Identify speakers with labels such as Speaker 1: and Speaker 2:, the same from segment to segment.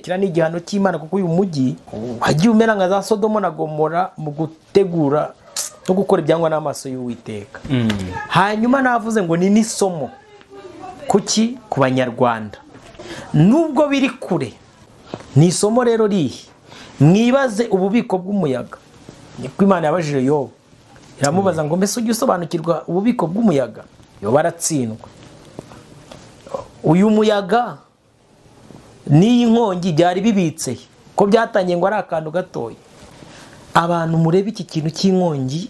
Speaker 1: kira ni igihano cy'Imana kuko uyu mujyi wagiye umera nka za Sodomo na Gomora mu gutegura no gukora ibyangwa n'amaso y'Uwiteka. Hanyuma navuze ngo ni n'isomo kuki ku banyarwanda nubwo biri kure, ni isomo rero rihe. Mwibaze ububiko bw'umuyaga. Niko Imana yabajije Yobu, iramubaza ngo mbese ujye usobanukirwa ububiko bw'umuyaga? Yobu aratsindwa. Uyu muyaga n'iyi nkongi byari bibitse ko byatangiye ngo ari akantu gatoya. Abantu murebe iki kintu cy'inkongi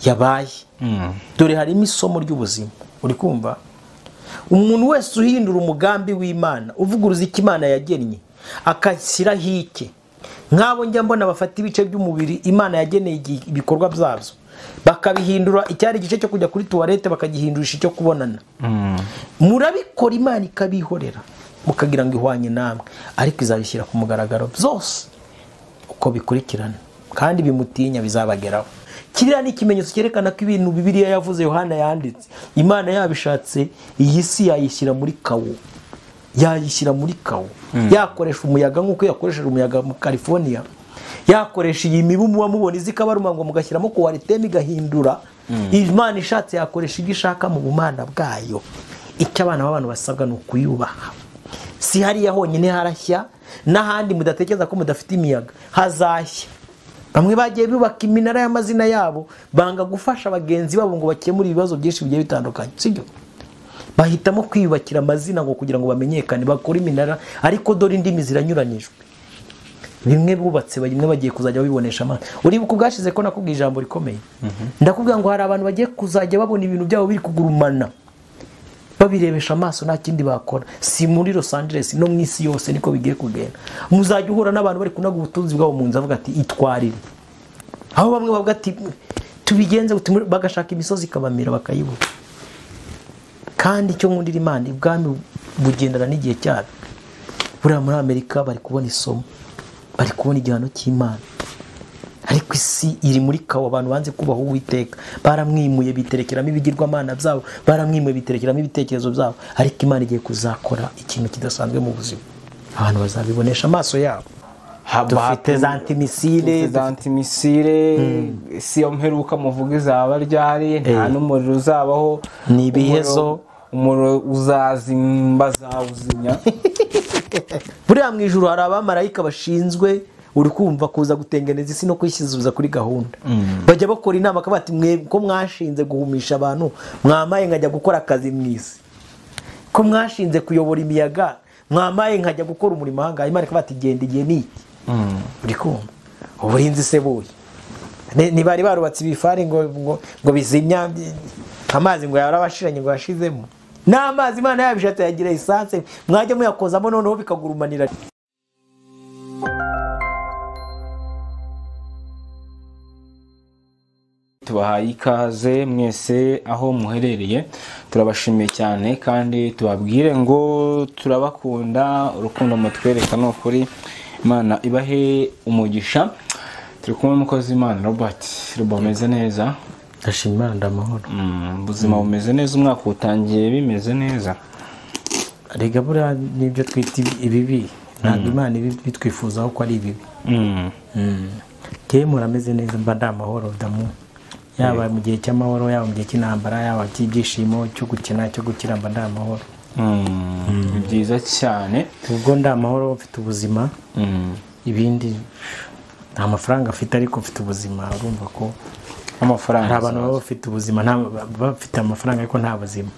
Speaker 1: yabaye, dore harimo isomo ry'ubuzima. Uri kumva? Umuntu wese uhindura umugambi w'Imana, uvuguruza icyo Imana yagennye, akashyiraho ike, nk'abo njya mbona bafata ibice by'umubiri Imana yageneye ibikorwa byabyo bakabihindura icyari igice cyo kujya kuri tuwarete bakagihindurisha icyo kubonana. Murabikora Imana ikabihorera mukagira ngo ihwanye namwe, ariko izabishyira ku mugaragaro byose uko bikurikirana, kandi bimutinya bizabageraho. Kiriya ni ikimenyetso cyerekana ko ibintu Bibiliya yavuze, Yohana yanditse, Imana yabishatse iyi si yayishyira muri kawo, yayishyira muri kawo. Yakoresha umuyaga nk'uko yakoresheje umuyaga mu California, yakoresha iyi mibu muba mubona izikabaruma ngo mugashyiramo kuwariteme igahindura. Imana ishatse yakoresha ibyo ishaka mu bumana bwayo. Icyo abana b'abantu basabwa ni ukuyubaha. Si hariya honyine harashya, n'ahandi mudatekereza ko mudafite imiyaga hazashya. Bamwe bagiye bubaka iminara y'amazina yabo, banga gufasha bagenzi babo ngo bakemure ibibazo byinshi bigiye bitandukanye, sibyo? Bahitamo kwiyubakira amazina ngo kugira ngo bamenyekane, bakora iminara, ariko dore indimi ziranyuranyijwe. Bimwe bubatse bimwe bagiye kuzajya babibonesha amaso. Uribuka ubwashize ko nakubwiye ijambo rikomeye. Ndakubwira ngo hari abantu bagiye kuzajya babona ibintu byabo biri kugurumana, babirebesha amaso, nta kindi bakora. Si muri Los Angeles, no mu isi yose niko bigiye kugenda. Muzajya uhura n'abantu bari kunaga ubutunzi bwabo mu nzu avuga ati itwarire, aho bamwe bavuga ati tubigenze, bagashaka imisozi ikabamira bakayibura. Kandi icyo nkundira Imana, ibwami bugendana n'igihe cyabo. Buriya muri Amerika bari kubona isomo, bari kubona igihano cy'Imana, ariko isi iri muri kawo. Abantu banze kubaho Uwiteka, baramwimuye biterekeramo ibigirwamana byabo, baramwimuye biterekeramo ibitekerezo byabo, ariko Imana igiye kuzakora ikintu kidasanzwe mu buzima. Abantu bazabibonesha amaso yabo. Dufite za antimisile,
Speaker 2: si yo mperuka muvuga izaba ryari, nta n'umuriro uzabaho,
Speaker 1: ni ibihezo,
Speaker 2: umuriro uzazimba zawuzinya.
Speaker 1: Buriya mu ijuru hari abamarayika bashinzwe, uri kumva, kuza gutengeneza isi no kwishyizuriza kuri gahunda. Bajya bakora inama akabati, mwe ko mwashinze guhumisha abantu, mwamaye nkajya gukora akazi mu isi, ko mwashinze kuyobora imiyaga, mwamaye nkajya gukora umurimo ahangaha. Imana ikabati, genda igihe ni iki. Uri kumva? Uburinzi se buye ntibari barubatse ibifari ngo bizimya amazi ngo yarabashiranye ngo yashizemo n'amazi. Imana yabishatse yagira esanse, mwajya muyakozamo noneho bikagurumanira.
Speaker 2: Tubahaye ikaze mwese aho muherereye, turabashimiye cyane kandi tubabwire ngo turabakunda. Urukundo mutwereka ni ukuri, Imana ibahe umugisha. Turi kumwe n'umukozi Imana Robert. Umeze neza?
Speaker 1: Ndashima Imana, ndamahoro.
Speaker 2: Ubuzima bumeze neza, umwaka utangiye bimeze neza.
Speaker 1: Rega buriya nibyo twita ibibi, ntabwo Imana bitwifuzaho ko ari ibibi. Kewe murameze neza, mba ndamahoro damu. Yaba mu gihe cy'amahoro, yaba mu gihe cy'intambara, yaba cy'ibyishimo, cyo gukina, cyo gukira, mba ndamahoro.
Speaker 2: Byiza cyane.
Speaker 1: Ubwo ndamahoro, mfite ubuzima. Ibindi nta mafaranga afite, ariko mfite ubuzima. Urumva ko
Speaker 2: amafaranga,
Speaker 1: hari abantu baba bafite ubuzima, bafite amafaranga ariko nta buzima,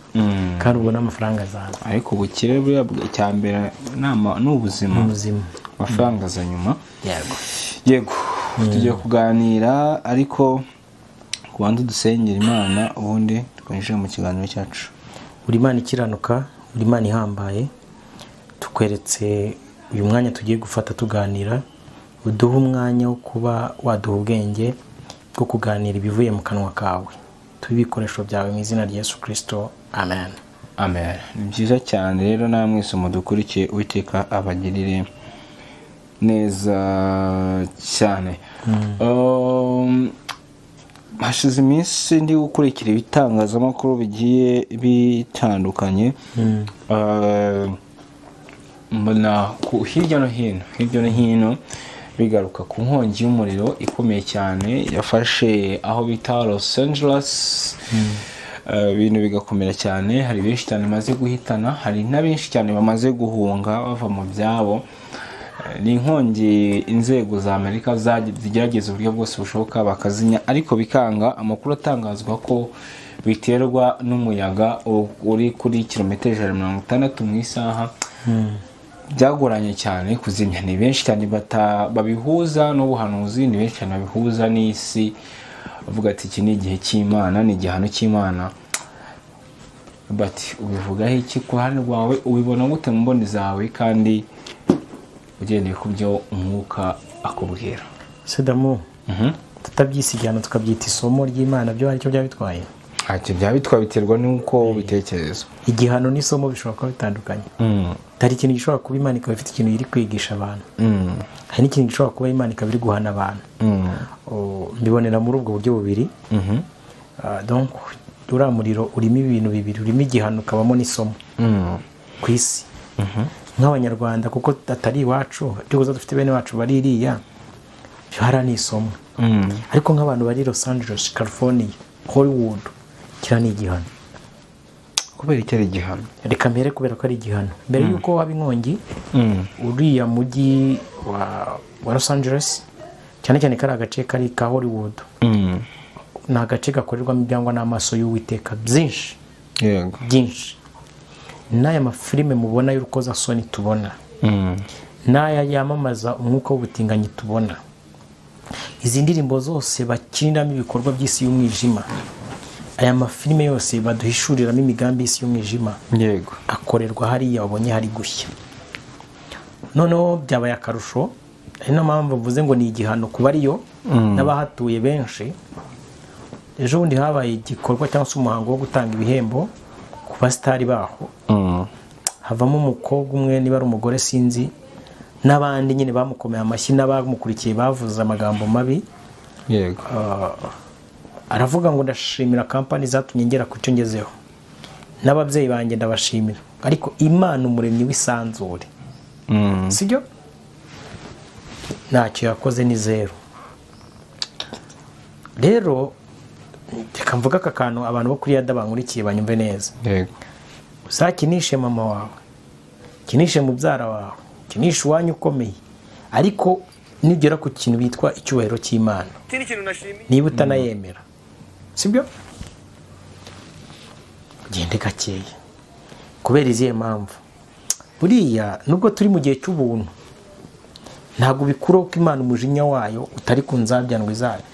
Speaker 1: kandi ubona amafaranga azaza.
Speaker 2: Ariko ubukire buriya cya mbere ni ubuzima, amafaranga aza nyuma. Yego, tugiye kuganira, ariko ku bandi dusengera Imana, ubundi twinjire mu kiganiro cyacu.
Speaker 1: Uri Imana ikiranuka, uri Imana ihambaye. Tukweretse uyu mwanya tugiye gufata tuganira, uduha umwanya wo kuba waduha ubwenge bwo kuganira ibivuye mu kanwa kawe. Tubikoresho byawe mu izina rya Yesu Kristo, amen.
Speaker 2: Amen. Ni byiza cyane rero namwe mudukurikiye, Uwiteka abagirire neza cyane. Hashize iminsi ndi gukurikira ibitangazamakuru bigiye bitandukanye, mbona hirya no hino bigaruka ku nkongi y'umuriro ikomeye cyane yafashe aho bita Los Angeles. Ibintu bigakomera cyane, hari benshi cyane bamaze guhitana, hari na benshi cyane bamaze guhunga bava mu byabo. Ni inkongi inzego za Amerika zigerageza uburyo bwose bushoboka bakazinya, ariko bikanga. Amakuru atangazwa ko biterwa n'umuyaga uri kuri kilometero 160 mu isaha. Byagoranye cyane kuzimya. Ni benshi cyane babihuza n'ubuhanuzi, ni benshi cyane babihuza n'isi, bavuga ati iki ni igihe cy'Imana, ni igihano cy'Imana. But ubivugaho iki ku ruhande rwawe? Ubibona gute mu mboni zawe kandi ugendeye ku byo umwuka akubwira?
Speaker 1: Sedamu, tutabyisigana tukabyita isomo ry'Imana, byo aricyo byabitwaye?
Speaker 2: Ati byabitwaye biterwa n'uko bitekerezo.
Speaker 1: Igihano n'isomo bishobora kuba bitandukanye. Hari ikintu gishobora kuba Imana ikaba ifite ikintu iri kwigisha abantu. Hari n'ikintu gishobora kuba Imana ikaba iri guhana abantu. Mbibonera muri ubwo buryo bubiri. Donc uriya muriro urimo ibintu bibiri, urimo igihano ukabamo n'isomo ku isi. Nk'Abanyarwanda kuko atari iwacu, byo dufite bene wacu bari iriya, byo ni isomo. Ariko nk'abantu bari Los Angeles, California, Hollywood, kira ni igihano.
Speaker 2: Kubera iki ari igihano?
Speaker 1: Reka mbere kubera ko ari igihano. Mbere yuko haba inkongi, uriya mujyi wa Los Angeles, cyane cyane kari agace kari ka Hollywood, ni agace gakorerwamo ibyangwa n'amaso y'Uwiteka byinshi.
Speaker 2: Yego.
Speaker 1: Byinshi. N'aya mafilime mubona y'urukozasoni tubona, n'aya yamamaza umwuka w'ubutinganyi tubona, izi ndirimbo zose bakiniramo ibikorwa by'isi y'umwijima, aya mafilime yose baduhishuriramo imigambi y'isi y'umwijima,
Speaker 2: yego,
Speaker 1: akorerwa hariya wabonye hari gushya. Noneho byabaye akarusho, ari no mpamvu mvuze ngo ni igihano kuba ariyo n'abahatuye benshi. Ejo bundi habaye igikorwa cyangwa se umuhango wo gutanga ibihembo ku basitari baho. Havamo umukobwa umwe, niba ari umugore sinzi, n'abandi nyine bamukomeye amashyi n'abamukurikiye bavuze amagambo mabi.
Speaker 2: Yego.
Speaker 1: Aravuga ngo ndashimira kampani zatumye ngera ku cyo ngezeho, n'ababyeyi banjye ndabashimira, ariko Imana umuremyi w'isanzure sibyo ntacyo yakoze, ni zero. Rero reka mvuga aka kantu abantu bo kuri Yada bankurikiye banyumve neza.
Speaker 2: Yego.
Speaker 1: Uzakinishe mama wawe, kinishe mubyara wawe, kinishe uwanyu ukomeye, ariko nigera ku kintu bitwa icyubahiro cy'Imana, niba utanayemera, sibyo, gende gakeya. Kubera izihe mpamvu? Buriya nubwo turi mu gihe cy'ubuntu, ntabwo bikuraho ko Imana umujinya wayo utari ku nzabyandwi zayo,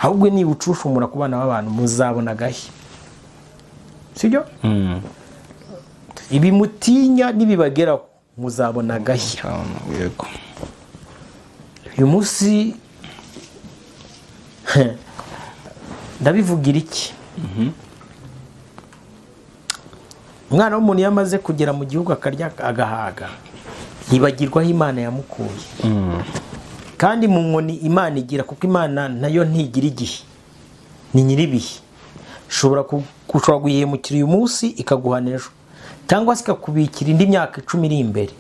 Speaker 1: ahubwo niba ucushumura ku bana b'abantu muzabona agashya, sibyo? Ibi mutinya nibibageraho muzabona agashya.
Speaker 2: Yego.
Speaker 1: Uyu munsi ndabivugira iki? Umwana w'umuntu yamaze kugera mu gihugu akarya agahaga, yibagirwaho Imana yamukuye. Kandi mu nkoni Imana igira, kuko Imana nayo ntigira igihe, ni nyiribihe. Ushobora guhemukira uyu munsi ikaguhana ejo, cyangwa se ikakubikira indi myaka 10 iri imbere,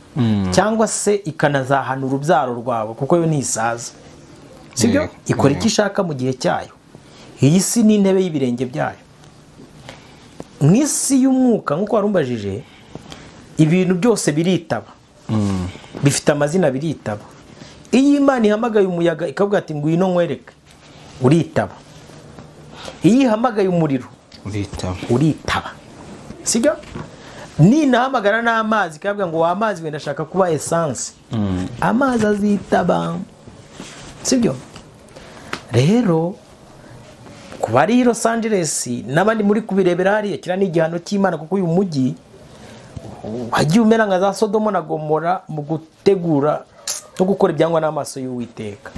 Speaker 1: cyangwa se ikanazahana urubyaro rwawe, kuko yo ntisaza, sibyo? Ikora icyo ishaka mu gihe cyayo. Iyi si ni intebe y'ibirenge byayo. Mu isi y'umwuka nk'uko warumbajije, ibintu byose biritaba, bifite amazina, biritaba. Iyo Imana ihamagaye umuyaga ikavuga ati ngwino nkwereke, uritaba. Iyo ihamagaye umuriro, uritaba, sibyo? Ninahamagara n'amazi ikavuga ngo amazi wenda ndashaka kuba essence, amazi azitaba, sibyo? Rero kuba ari Los Angeles n'abandi muri kubirebera hariya, kira ni igihano cy'Imana, kuko uyu mujyi wagiye umera nka za Sodomo na Gomora mu gutegura no gukora ibyangwa n'amaso y'Uwiteka.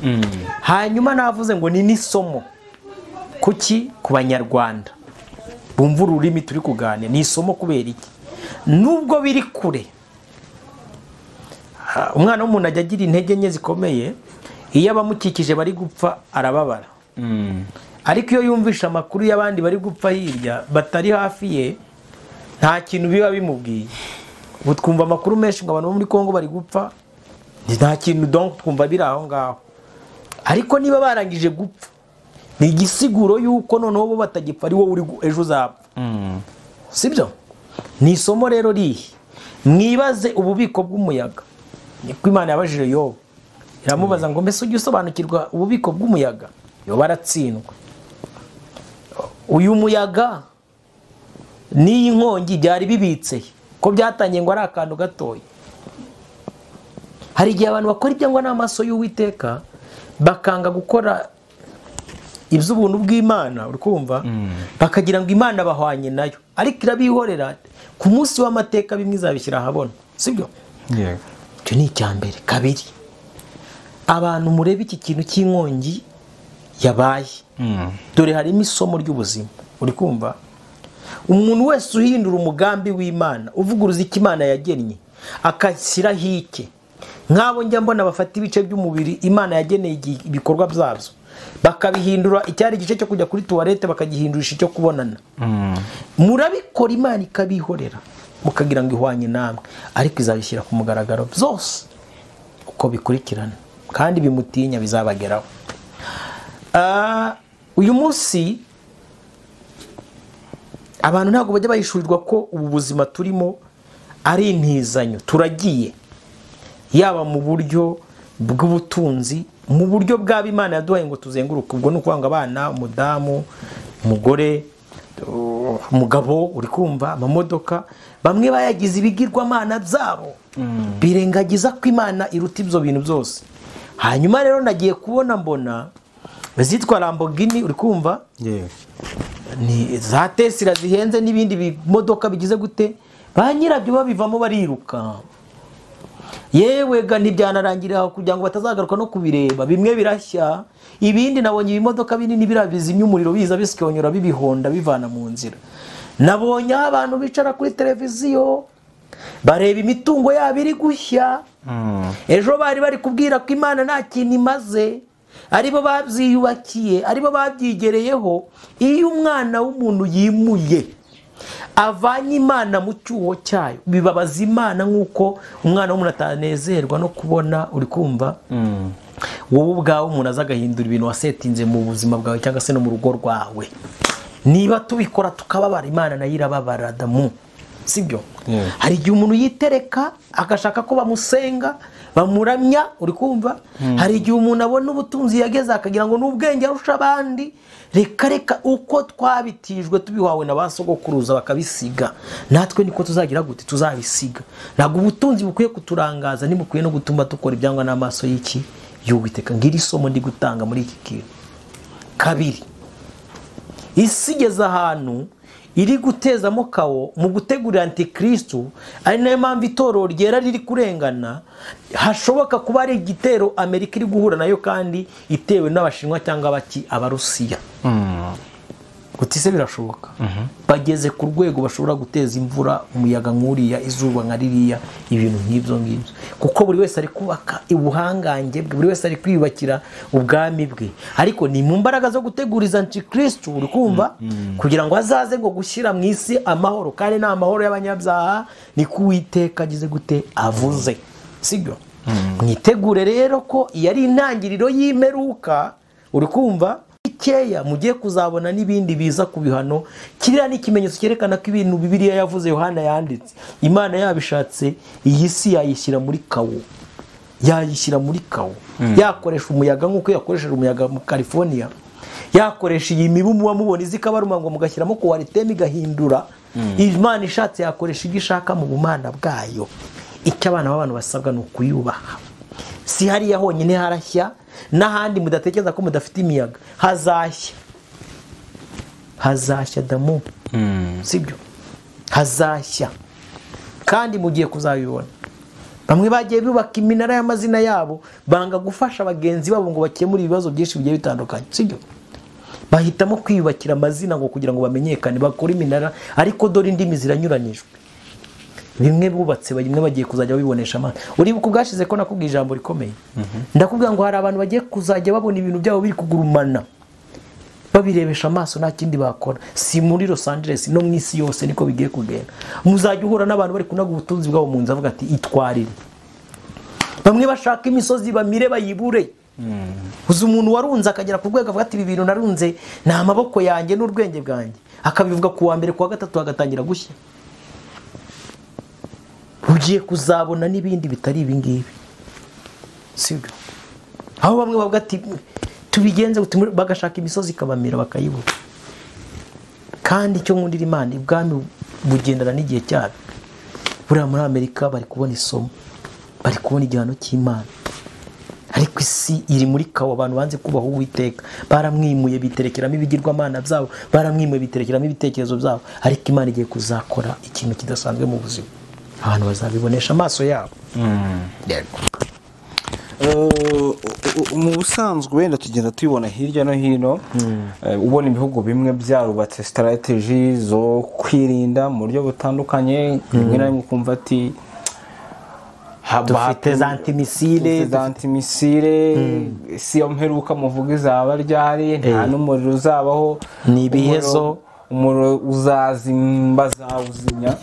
Speaker 1: Hanyuma navuze ngo ni n'isomo kuki ku Banyarwanda bumva ururimi turi kuganira. Ni isomo kubera iki? Nubwo biri kure, umwana w'umuntu ajya agira intege nke zikomeye, iyo abamukikije bari gupfa arababara. Ariko iyo yumvisha amakuru y'abandi bari gupfa hirya batari hafi ye, nta kintu biba bimubwiye. ubu twumva amakuru menshi ngo abantu bo muri Kongo bari gupfa, nta kintu donc twumva biri aho ngaho, ariko niba barangije gupfa ni igisiguro yuko noneho bo batagipfa ari wowe uri ejo uzapfa. Sibyo? Ni isomo rero rihe, mwibaze ububiko bw'umuyaga. Niko Imana yabajije Yobu, iramubaza ngo mbese ujye usobanukirwa ububiko bw'umuyaga? Yobu aratsindwa. Uyu muyaga n'iyi nkongi byari bibitse ko byatangiye ngo ari akantu gatoya. Hari igihe abantu bakora ibyangwa n'amaso y'Uwiteka bakanga gukora iby'ubuntu bw'Imana, uri kumva, bakagira ngo Imana bahwanye nayo, ariko irabihorera ku munsi w'amateka bimwe izabishyira ahabona. Sibyo? Icyo ni icya mbere. Kabiri, abantu murebe iki kintu cy'inkongi yabaye, dore harimo isomo ry'ubuzima. Uri kumva, umuntu wese uhindura umugambi w'Imana, uvuguruza icyo Imana yagennye akashyiraho icye, nk'abo njya mbona bafata ibice by'umubiri Imana yageneye ibikorwa byabyo bakabihindura icyari igice cyo kujya kuri tuwarete bakagihindurisha icyo kubonana. Murabikora Imana ikabihorera mukagira ngo ihwanye namwe, ariko izabishyira ku mugaragaro byose uko bikurikirana, kandi bimutinya bizabageraho. Uyu munsi abantu ntabwo bajya bahishurirwa ko ubu buzima turimo ari intizanyo turagiye, yaba mu buryo bw'ubutunzi, mu buryo bw'abo Imana yaduhaye ngo tuzenguruke. Ubwo ni ukwanga abana, umudamu, umugore, umugabo, uri kumva, amamodoka. Bamwe bayagize ibigirwamana byabo, birengagiza ko Imana iruta ibyo bintu byose. Hanyuma rero nagiye kubona mbona zitwa Lamborghini, uri kumva, ni za Tesla zihenze n'ibindi bimodoka bigize gute, ba nyirabyo babivamo bariruka. Yewe ga ntibyanarangira kugira ngo batazagaruka no kubireba, bimwe birashya, ibindi nabonye ibimodoka binini birabizimya umuriro biza bisikonyora bibihonda bivana mu nzira. Nabonye abantu bicara kuri televiziyo bareba imitungo yabo iri gushya. Ejo bari kubwira ko Imana nta kintu imaze, aribo babyiyubakiye, aribo babyigereyeho. Iyo umwana w'umuntu yimuye avanye Imana mu cyuho cyayo, bibabaza Imana nk'uko umwana w'umuntu atanezerwa no kubona, uri kumva, wowe ubwawe umuntu aza agahindura ibintu wasetinze mu buzima bwawe cyangwa se no mu rugo rwawe. Niba tubikora tukababara, Imana nayo irababara Adamu. Sibyo? Hari igihe umuntu yitereka agashaka ko bamusenga bamuramya, uri kumva. Hari igihe umuntu abona ubutunzi yageze akagira ngo n'ubwenge arusha abandi. Reka uko twabitijwe tubihawe na basogokuruza bakabisiga, natwe niko tuzagira gute, tuzabisiga. Ntabwo ubutunzi bukwiye kuturangaza, ntibukwiye no gutuma dukora ibyangwa n'amaso y'iki y'Uwiteka. Ngira isomo ndi gutanga muri iki kintu. Kabiri, isi igeze ahantu iri gutezamo kawo mu gutegurira Antikristo, ari nayo mpamvu itorero ryera riri kurengana. Hashoboka kuba ari igitero Amerika iri guhura nayo kandi itewe n'Abashinwa cyangwa Abarusiya. Gutise birashoboka. Bageze ku rwego bashobora guteza imvura, umuyaga nk'uriya, izuba nka ririya, ibintu nk'ibyo ngibyo, kuko buri wese ari kubaka ubuhangange bwe, buri wese ari kwiyubakira ubwami bwe, ariko ni mu mbaraga zo guteguriza Antikristo, uri kumva, kugira ngo azaze ngo gushyira mu isi amahoro, kandi ni amahoro y'abanyabyaha, ni ko Uwiteka agize gute avuze. Sibyo? Mwitegure rero ko iyo ari intangiriro y'imperuka, uri kumva, ikeya mugiye kuzabona n'ibindi biza ku bihano. Kiriya ni ikimenyetso cyerekana ko ibintu Bibiliya yavuze, Yohana yanditse, Imana yabishatse iyi si yayishyira muri kawo, yayishyira muri kawo. Yakoresha umuyaga nk'uko yakoresheje umuyaga mu California, yakoresha iyi mibu muba mubona izikabaruma ngo mugashyiramo kuwariteme igahindura. Imana ishatse yakoresha ibyo ishaka mu bumana bwayo. Icyo abana b'abantu basabwa ni ukuyubaha. Si hariya honyine harashya, n'ahandi mudatekereza ko mudafite imiyaga hazashya. Hazashya Adamu. Sibyo? Hazashya, kandi mugiye kuzabibona. Bamwe bagiye bubaka iminara y'amazina yabo, banga gufasha bagenzi babo ngo bakemure ibibazo byinshi bigiye bitandukanye. Sibyo? Bahitamo kwiyubakira amazina ngo kugira ngo bamenyekane, bakora iminara, ariko dore indimi ziranyuranyijwe. Bimwe bubatse bimwe bagiye kuzajya babibonesha amaso. Uribuka ubwashize ko nakubwiye ijambo rikomeye. Ndakubwira ngo hari abantu bagiye kuzajya babona ibintu byabo biri kugurumana. babirebesha amaso nta kindi bakora. Si muri Los Angeles no mu isi yose niko bigiye kugenda. Muzajya uhura n'abantu bari kunaga ubutunzi bwabo mu nzu avuga ati itwarire. Bamwe bashaka imisozi bamire bayibure. Uzi umuntu warunze akagera ku rwego avuga ati ibi bintu narunze ni amaboko yanjye n'urwenge bwanjye, akabivuga ku wa mbere ku wa gatatu agatangira gushya. Ugiye kuzabona n'ibindi bitari ibi ngibi, sibyo? Aho bamwe bavuga ati tubigenze bagashaka imisozi ikabamira bakayibura. Kandi icyo nkundira Imana ibwami bugendana n'igihe cyabo. Buriya muri Amerika bari kubona isomo, bari kubona igihano cy'Imana. Ariko isi iri muri kawo, abantu banze kubaho Uwiteka, baramwimuye biterekeramo ibigirwamana byabo, baramwimuye biterekeramo ibitekerezo byabo. Ariko Imana igiye kuzakora ikintu kidasanzwe mu buzima, abantu bazabibonesha amaso yabo. Yego.
Speaker 2: Mu busanzwe wenda tugenda tubibona hirya no hino, ubona ibihugu bimwe byarubatse strategy zo kwirinda mu buryo butandukanye. Rimwe na rimwe ukumva ati
Speaker 1: dufite za antimisile, si yo mperuka muvuga izaba ryari, nta n'umuriro uzabaho, ni ibihezo, umuriro uzazimba zawuzinya.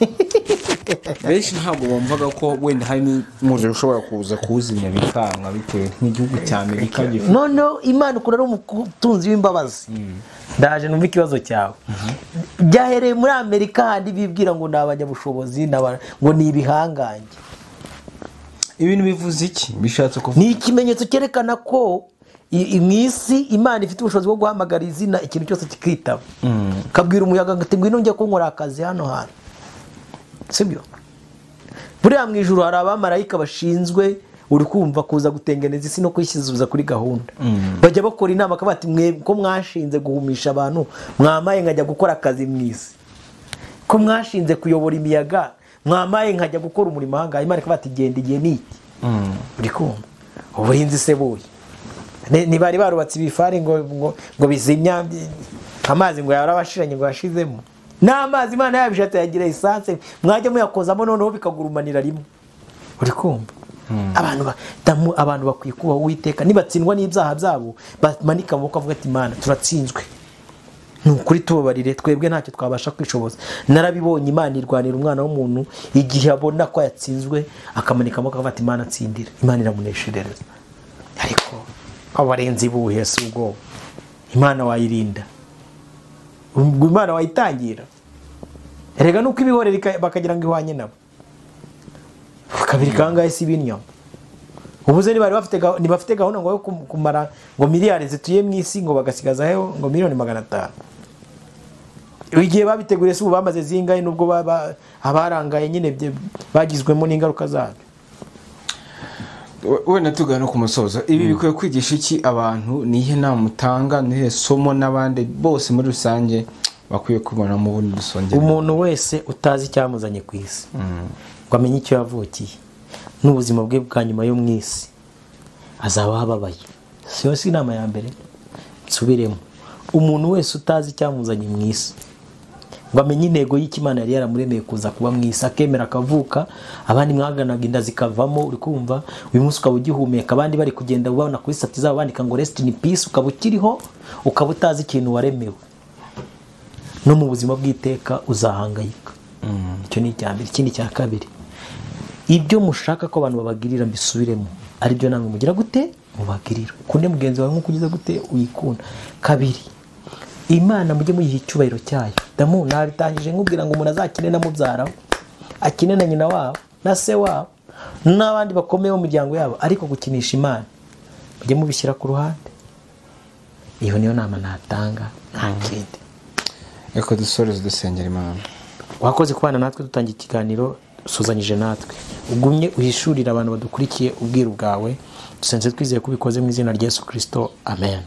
Speaker 1: Benshi ntabwo bumvaga ko wenda hari n'umuriro ushobora kuza kuwuzinya bikanga bitewe n'igihugu cya Amerika gifite. Noneho Imana ukura ari umutunzi w'imbabazi. Ndaje numva ikibazo cyawe. Byahereye muri Amerika handi bibwira ngo n'abanyabushobozi ngo ni ibihangange. Ibintu bivuze iki? Bishatse kuvuga ni ikimenyetso cyerekana ko imisi Imana ifite ubushobozi bwo guhamagara izina ikintu cyose kikitaba. Kabwira umuyaga ngo ngwino njye kunkora akazi hano hantu. Sibyo? Buriya mu ijuru hari abamarayika bashinzwe uri kumva kuza gutengeneza isi no kwishyuza kuri gahunda. Bajya bakora inama akabati mwe ko mwashinze guhumisha abantu, mwamaye nkajya gukora akazi mu isi. Ko mwashinze kuyobora imiyaga, mwamaye nkajya gukora umurimo hanga. Imana ikabati genda igihe niki. Uri kumva? Uburinzi se buye. Ni bari barubatse ibifari ngo bizimya amazi ngo yarabashiranye ngo yashizemo. N'amazi Imana yabishatse yagira essence, mwajya muyakozamo noneho bikagurumanira rimwe. Uri kumva? Abantu bakwiye kuba Uwiteka, nibatsindwa n'ibyaha byabo bamanika amaboko avuga ati Imana turatsinzwe. Nukuri tubabarire, twebwe ntacyo twabasha kwishoboza. Narabibonye Imana irwanira umwana w'umuntu igihe abona ko yatsinzwe akamanika amaboko avuga ati Imana tsindira. Imana iramuneshereza. Ariko abarenzi buhe si ubwo Imana wayirinda, Imana wayitangira. Erega nuko ibihorera bakagira ngo ihwanye nabo. Kabiri kangahe si binyama. Ubuze ni bari bafite gahunda ngo yo kumara ngo miliyari zituye mu isi ngo bagasigazaho ngo miliyoni 500. Igihe babiteguriye se ubu bamaze zingaye nubwo abarangaye nyine bagizwemo n'ingaruka zabyo.
Speaker 2: Wenda tugana ku musozo, ibi bikwiye kwigisha iki abantu? Nihe nama mutanga, nihe somo n'abandi bose muri rusange bakwiye kubona mu bundi dusongera? Umuntu wese utazi cyamuzanye ku isi ngo amenye icyo yavukiye n'ubuzima bwe bwa nyuma yo mu isi azaba hababaye. Siyo si inama ya mbere nsubiremo. Umuntu wese utazi cyamuzanye mu isi ngo amenye intego y'Imana yari yaramuremeye kuza kuba mu isi, akemera akavuka, abandi mwaganaga inda zikavamo. Uri kumva? Uyu munsi ukaba ugihumeka, abandi bari kugenda ubona kuri stati zabo bandika ngo rest in peace, ukaba ukiriho, ukaba utazi ikintu waremewe. No mu buzima bw'iteka uzahangayika. Icyo ni icyambere. Ikindi cya kabiri, ibyo mushaka ko abantu babagirira mbisubiremo, ari byo namwe mugira gute mubagirira. Kunde mugenzi wawe nkuko ugize gute uyikunda. Kabiri, Imana mujye muyiha icyubahiro cyayo. Damu naritangije nkubwira ngo umuntu azakine na mubyara, akine na nyina wabo na se wabo n'abandi bakomeye mu miryango yabo, ariko gukinisha Imana mujye mubishyira ku ruhande. Iyo niyo nama natanga, nta kindi. Eko dusoreze dusengera Imana. Wakoze kubana natwe dutangiye ikiganiro, usuzanyije natwe. Ugumye uhishurira abantu badukurikiye ubwiru bwawe. Dusenze twizeye kubikoze mu izina rya Yesu Kristo. Amen.